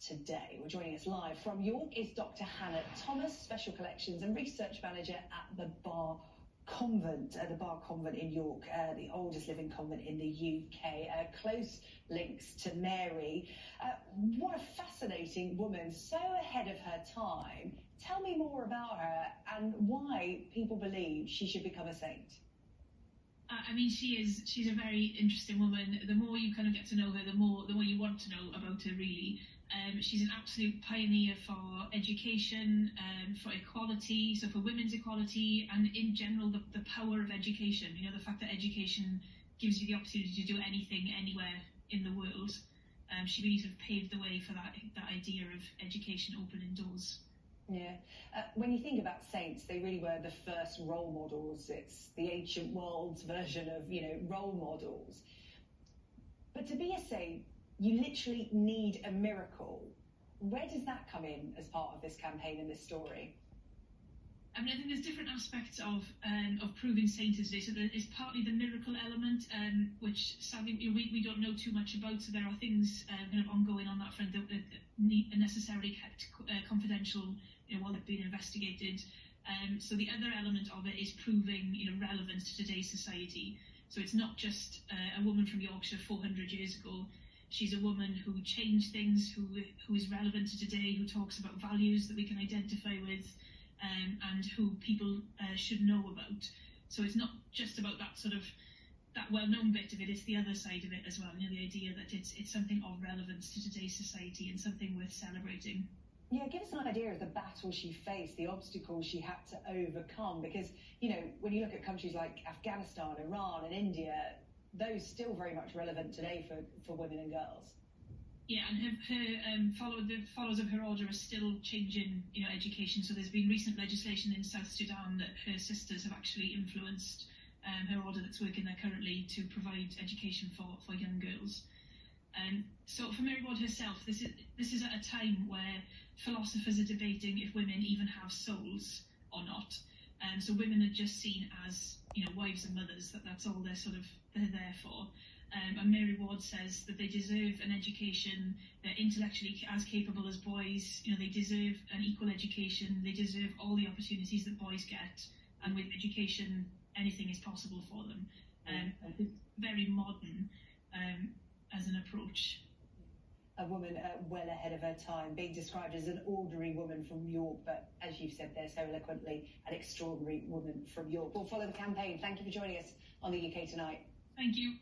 today. Well, joining us live from York is Dr. Hannah Thomas, Special Collections and Research Manager at the Bar Convent in York, the oldest living convent in the UK. Close links to Mary. What a fascinating woman, so ahead of her time. Tell me more about her and why people believe she should become a saint. I mean, she's a very interesting woman. The more you kind of get to know her, the more you want to know about her, really. She's an absolute pioneer for education, for equality, so for women's equality, and in general, the power of education. You know, the fact that education gives you the opportunity to do anything, anywhere in the world. She really sort of paved the way for that idea of education opening doors. Yeah. When you think about saints, they really were the first role models. It's the ancient world's version of, role models. But to be a saint, you literally need a miracle. Where does that come in as part of this campaign and this story? I mean, I think there's different aspects of proving sainthood today. So there is partly the miracle element, which sadly we don't know too much about. So there are things kind of ongoing on that front that need necessarily kept confidential, while they're being investigated. So the other element of it is proving, relevance to today's society. So it's not just a woman from Yorkshire 400 years ago. She's a woman who changed things, who is relevant to today, who talks about values that we can identify with, and who people should know about. So it's not just about that well-known bit of it, it's the other side of it as well, the idea that it's something of relevance to today's society and something worth celebrating. Yeah, give us an idea of the battle she faced, the obstacles she had to overcome, because, when you look at countries like Afghanistan, Iran and India, those still very much relevant today for women and girls. Yeah, and the followers of her order are still changing, education. So there's been recent legislation in South Sudan that her sisters have actually influenced her order that's working there currently to provide education for young girls. So for Mary Ward herself, this is at a time where philosophers are debating if women even have souls or not. So women are just seen as, wives and mothers, that's all they're there for. And Mary Ward says that they deserve an education, they're intellectually as capable as boys, they deserve an equal education, they deserve all the opportunities that boys get, and with education, anything is possible for them. Very modern as an approach. A woman well ahead of her time, being described as an ordinary woman from York, but as you've said there so eloquently, an extraordinary woman from York. We'll follow the campaign. Thank you for joining us on the UK Tonight. Thank you.